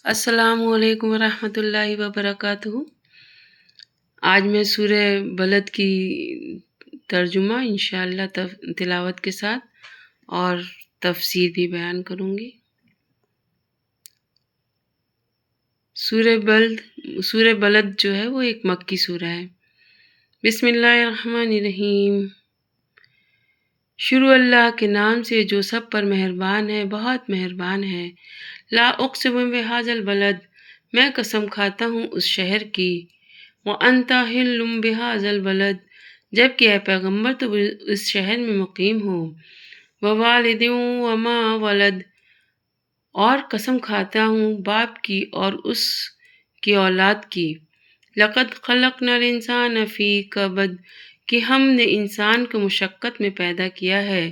السلام علیکم ورحمۃ اللہ وبرکاتہ۔ آج میں سورہ بلد کی ترجمہ انشاءاللہ تلاوت کے ساتھ اور تفسیر بھی بیان کروں گی۔ سورہ بلد جو ہے وہ ایک مکی سورہ ہے۔ بسم اللہ الرحمن الرحیم۔ شروع اللہ کے نام سے جو سب پر مہربان ہے، بہت مہربان ہے۔ لا اقسم بہذا البلد، میں قسم کھاتا ہوں اس شہر کی۔ وانت حل بہذا البلد، جبکہ اے پیغمبر تو اس شہر میں مقیم ہو۔ ووالد وما ولد، اور قسم کھاتا ہوں باپ کی اور اس کی اولاد کی۔ لقد خلقنا الانسان فی کبد، کہ ہم نے انسان کو مشقت میں پیدا کیا ہے۔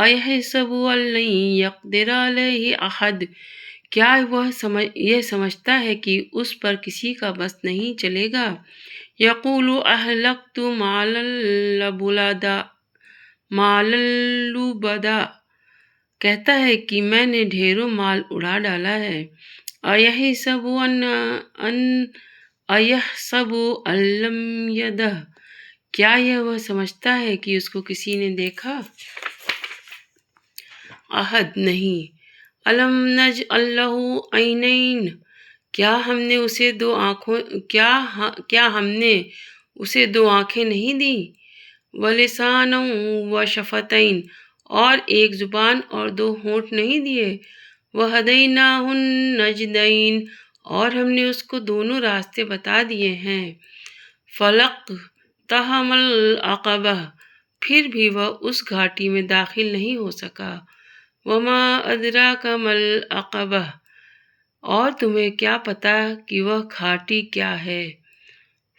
ایحسب ان لن یقدر علیہ احد، کیا وہ یہ سمجھتا ہے کہ اس پر کسی کا بس نہیں چلے گا۔ یقول اہلکت مالا لبدا، کہتا ہے کہ میں نے ڈھیروں مال اڑا ڈالا ہے۔ ایحسب ان لم یرہ، کیا وہ سمجھتا ہے کہ اس کو کسی نے دیکھا؟ احد نہیں۔ الم نجعل لہ عینین، کیا ہم نے اسے دو آنکھیں نہیں دیں؟ ولسانا وشفتین، اور ایک زبان اور دو ہونٹ نہیں دیے؟ وہدیناہ النجدین، اور ہم نے اس کو دونوں راستے بتا دیے ہیں۔ فلاقتحم العقبہ، پھر بھی وہ اس گھاٹی میں داخل نہیں ہو سکا۔ وما ادراک ما العقبہ، اور تمہیں کیا پتہ کہ وہ گھاٹی کیا ہے؟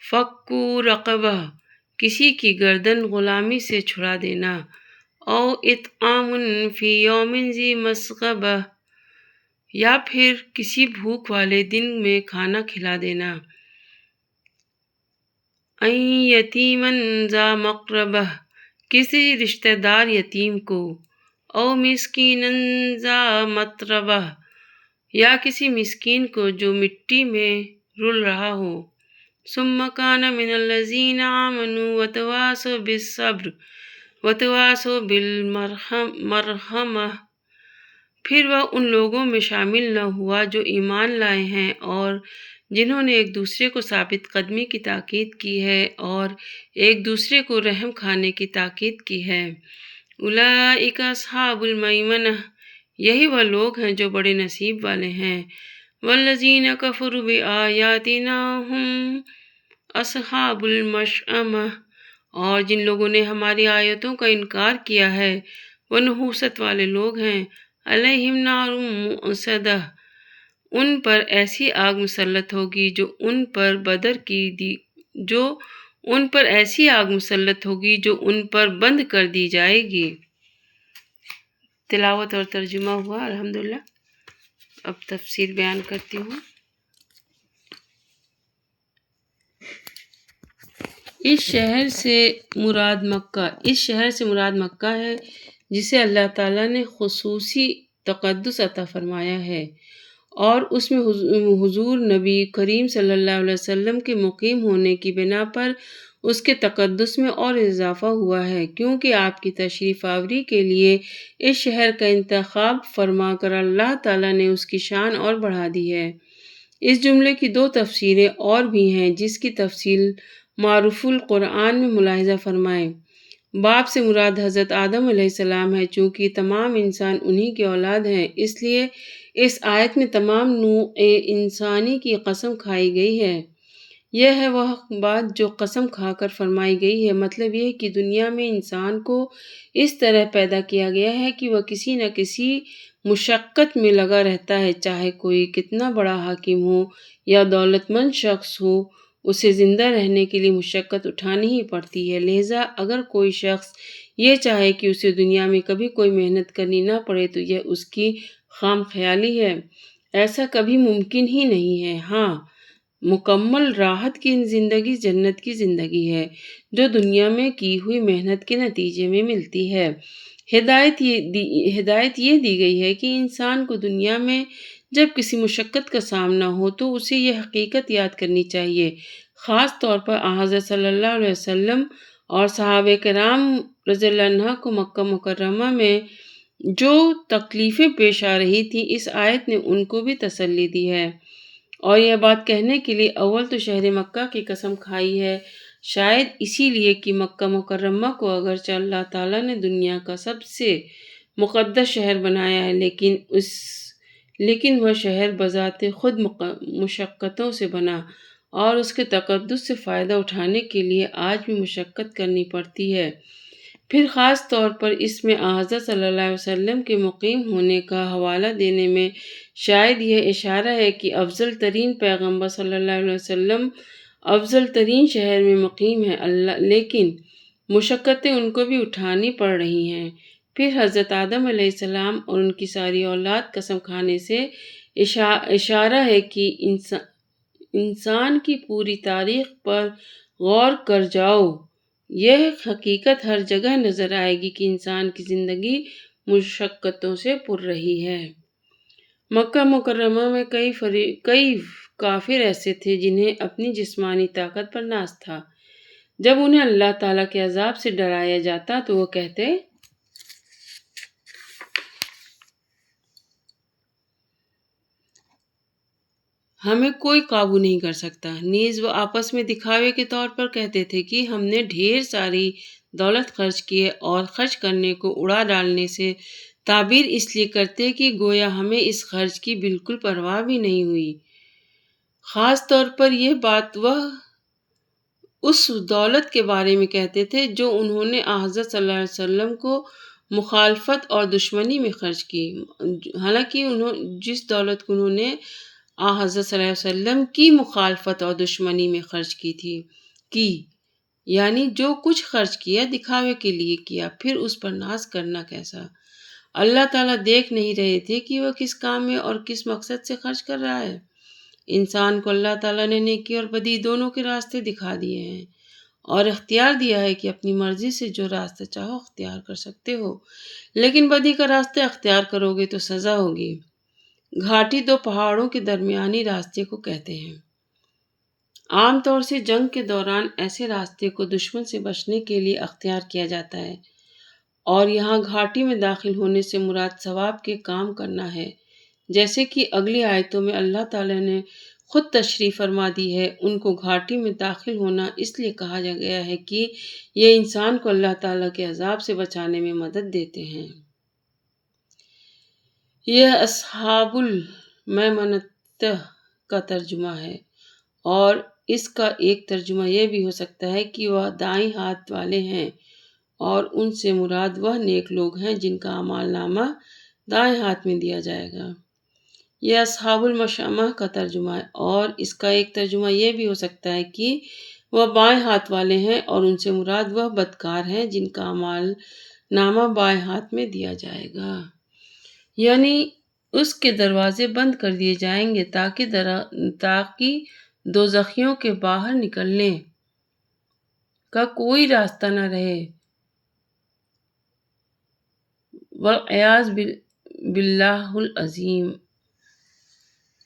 فک رقبہ، کسی کی گردن غلامی سے چھڑا دینا۔ او اطعام فی یوم ذی مسغبہ، یا پھر کسی بھوک والے دن میں کھانا کھلا دینا۔ این یتیما ذا مقربہ، کسی رشتہ دار یتیم کو۔ او مسکینا ذا متربہ، یا کسی مسکین کو جو مٹی میں رل رہا ہو۔ ثم کان من الذین آمنوا وتواصوا بالصبر وتواصوا بالمرحمہ، پھر وہ ان لوگوں میں شامل نہ ہوا جو ایمان لائے ہیں اور جنہوں نے ایک دوسرے کو ثابت قدمی کی تاکید کی ہے اور ایک دوسرے کو رحم کھانے کی تاکید کی ہے۔ اولئک اصحاب المیمنہ، یہی وہ لوگ ہیں جو بڑے نصیب والے ہیں۔ والذین کفروا بآیاتنا ھم اصحاب المشأمہ، اور جن لوگوں نے ہماری آیتوں کا انکار کیا ہے وہ نحوست والے لوگ ہیں۔ علیہم نار مؤصدہ، ان پر ایسی آگ مسلط ہوگی جو ان پر بند کر دی جائے گی۔ تلاوت اور ترجمہ ہوا الحمدللہ۔ اب تفسیر بیان کرتی ہوں۔ اس شہر سے مراد مکہ ہے، جسے اللہ تعالیٰ نے خصوصی تقدس عطا فرمایا ہے، اور اس میں حضور نبی کریم صلی اللہ علیہ وسلم کے مقیم ہونے کی بنا پر اس کے تقدس میں اور اضافہ ہوا ہے، کیونکہ آپ کی تشریف آوری کے لیے اس شہر کا انتخاب فرما کر اللہ تعالیٰ نے اس کی شان اور بڑھا دی ہے۔ اس جملے کی دو تفسیریں اور بھی ہیں، جس کی تفصیل معروف القرآن میں ملاحظہ فرمائیں۔ باپ سے مراد حضرت آدم علیہ السلام ہے، چونکہ تمام انسان انہی کی اولاد ہیں، اس لیے اس آیت میں تمام نوع انسانی کی قسم کھائی گئی ہے۔ یہ ہے وہ بات جو قسم کھا کر فرمائی گئی ہے، مطلب یہ کہ دنیا میں انسان کو اس طرح پیدا کیا گیا ہے کہ وہ کسی نہ کسی مشقت میں لگا رہتا ہے، چاہے کوئی کتنا بڑا حاکم ہو یا دولت مند شخص ہو، اسے زندہ رہنے کے لیے مشقت اٹھانی ہی پڑتی ہے۔ لہٰذا اگر کوئی شخص یہ چاہے کہ اسے دنیا میں کبھی کوئی محنت کرنی نہ پڑے تو یہ اس کی خام خیالی ہے، ایسا کبھی ممکن ہی نہیں ہے۔ ہاں، مکمل راحت کی زندگی جنت کی زندگی ہے، جو دنیا میں کی ہوئی محنت کے نتیجے میں ملتی ہے۔ ہدایت یہ دی گئی ہے کہ انسان کو دنیا میں جب کسی مشقت کا سامنا ہو تو اسے یہ حقیقت یاد کرنی چاہیے، خاص طور پر حضرت صلی اللہ علیہ وسلم اور صحابہ کرام رضی اللہ عنہ کو مکہ مکرمہ میں جو تکلیفیں پیش آ رہی تھیں، اس آیت نے ان کو بھی تسلی دی ہے، اور یہ بات کہنے کے لیے اول تو شہر مکہ کی قسم کھائی ہے، شاید اسی لیے کہ مکہ مکرمہ کو اگرچہ اللہ تعالیٰ نے دنیا کا سب سے مقدس شہر بنایا ہے، لیکن وہ شہر بذات خود مشقتوں سے بنا، اور اس کے تقدس سے فائدہ اٹھانے کے لیے آج بھی مشقت کرنی پڑتی ہے۔ پھر خاص طور پر اس میں حضرت صلی اللہ علیہ وسلم کے مقیم ہونے کا حوالہ دینے میں شاید یہ اشارہ ہے کہ افضل ترین پیغمبر صلی اللہ علیہ وسلم افضل ترین شہر میں مقیم ہے، لیکن مشقتیں ان کو بھی اٹھانی پڑ رہی ہیں۔ پھر حضرت آدم علیہ السلام اور ان کی ساری اولاد قسم کھانے سے اشارہ ہے کہ انسان کی پوری تاریخ پر غور کر جاؤ، یہ حقیقت ہر جگہ نظر آئے گی کہ انسان کی زندگی مشقتوں سے پر رہی ہے۔ مکہ مکرمہ میں کئی کافر ایسے تھے جنہیں اپنی جسمانی طاقت پر ناز تھا۔ جب انہیں اللہ تعالیٰ کے عذاب سے ڈرایا جاتا تو وہ کہتے ہمیں کوئی قابو نہیں کر سکتا، نیز وہ آپس میں دکھاوے کے طور پر کہتے تھے کہ ہم نے ڈھیر ساری دولت خرچ کی ہے، اور خرچ کرنے کو اڑا ڈالنے سے تعبیر اس لیے کرتے کہ گویا ہمیں اس خرچ کی بالکل پرواہ بھی نہیں ہوئی۔ خاص طور پر یہ بات وہ اس دولت کے بارے میں کہتے تھے جو انہوں نے حضرت صلی اللہ علیہ وسلم کو مخالفت اور دشمنی میں خرچ کی، حالانکہ جس دولت کو انہوں نے حضرت صلی اللہ علیہ وسلم کی مخالفت اور دشمنی میں خرچ کی، یعنی جو کچھ خرچ کیا دکھاوے کے لیے کیا، پھر اس پر ناز کرنا کیسا؟ اللہ تعالیٰ دیکھ نہیں رہے تھے کہ وہ کس کام میں اور کس مقصد سے خرچ کر رہا ہے؟ انسان کو اللہ تعالیٰ نے نیکی اور بدی دونوں کے راستے دکھا دیے ہیں، اور اختیار دیا ہے کہ اپنی مرضی سے جو راستہ چاہو اختیار کر سکتے ہو، لیکن بدی کا راستہ اختیار کرو گے تو سزا ہوگی۔ گھاٹی دو پہاڑوں کے درمیانی راستے کو کہتے ہیں۔ عام طور سے جنگ کے دوران ایسے راستے کو دشمن سے بچنے کے لیے اختیار کیا جاتا ہے، اور یہاں گھاٹی میں داخل ہونے سے مراد ثواب کے کام کرنا ہے، جیسے کہ اگلی آیتوں میں اللہ تعالیٰ نے خود تشریح فرما دی ہے۔ ان کو گھاٹی میں داخل ہونا اس لیے کہا گیا ہے کہ یہ انسان کو اللہ تعالیٰ کے عذاب سے بچانے میں مدد دیتے ہیں۔ یہ اصحاب المیمنۃ کا ترجمہ ہے، اور اس کا ایک ترجمہ یہ بھی ہو سکتا ہے کہ وہ دائیں ہاتھ والے ہیں، اور ان سے مراد وہ نیک لوگ ہیں جن کا اعمال نامہ دائیں ہاتھ میں دیا جائے گا۔ یہ اصحاب المشأمہ کا ترجمہ ہے، اور اس کا ایک ترجمہ یہ بھی ہو سکتا ہے کہ وہ بائیں ہاتھ والے ہیں، اور ان سے مراد وہ بدکار ہیں جن کا اعمال نامہ بائیں ہاتھ میں دیا جائے گا، یعنی اس کے دروازے بند کر دیے جائیں گے تاکہ دوزخیوں کے باہر نکلنے کا کوئی راستہ نہ رہے۔ والعیاذ باللہ العظیم۔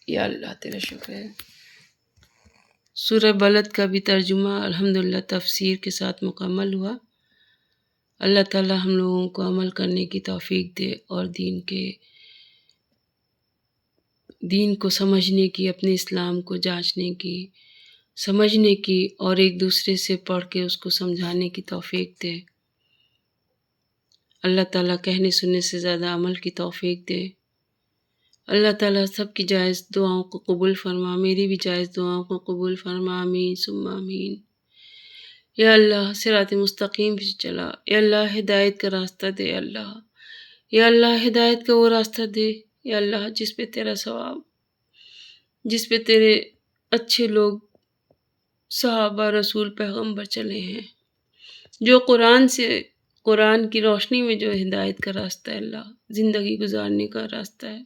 یا اللہ تیرا شکر ہے۔ سورہ بلد کا بھی ترجمہ الحمدللہ تفسیر کے ساتھ مکمل ہوا۔ اللہ تعالی ہم لوگوں کو عمل کرنے کی توفیق دے، اور دین کو سمجھنے کی، اپنے اسلام کو جانچنے کی، سمجھنے کی، اور ایک دوسرے سے پڑھ کے اس کو سمجھانے کی توفیق دے۔ اللہ تعالیٰ کہنے سننے سے زیادہ عمل کی توفیق دے۔ اللہ تعالیٰ سب کی جائز دعاؤں کو قبول فرما، میری بھی جائز دعاؤں کو قبول فرما، آمین ثم آمین۔ یا اللہ صراط مستقیم سے چلا، یا اللہ ہدایت کا راستہ دے، یا اللہ ہدایت کا وہ راستہ دے، یا اللہ جس پہ تیرا ثواب، جس پہ تیرے اچھے لوگ صحابہ رسول پیغمبر چلے ہیں، جو قرآن کی روشنی میں جو ہدایت کا راستہ ہے، اللہ زندگی گزارنے کا راستہ ہے،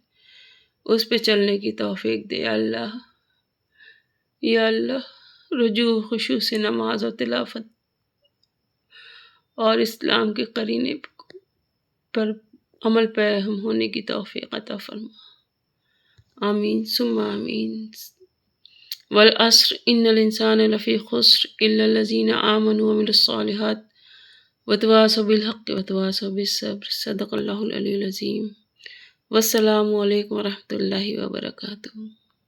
اس پہ چلنے کی توفیق دے۔ یا اللہ رجوع خشوع سے نماز و تلاوت اور اسلام کے قرینے پر عمل پہ ہم ہونے کی توفیق عطا فرما۔ آمین ثم آمین۔ والعصر ان الانسان لفی خسر الا الذین آمنوا وعملوا الصالحات وتواصوا بالحق وتواصوا بالصبر، صدق اللہ العلی العظیم۔ والسلام علیکم ورحمۃ اللہ وبرکاتہ۔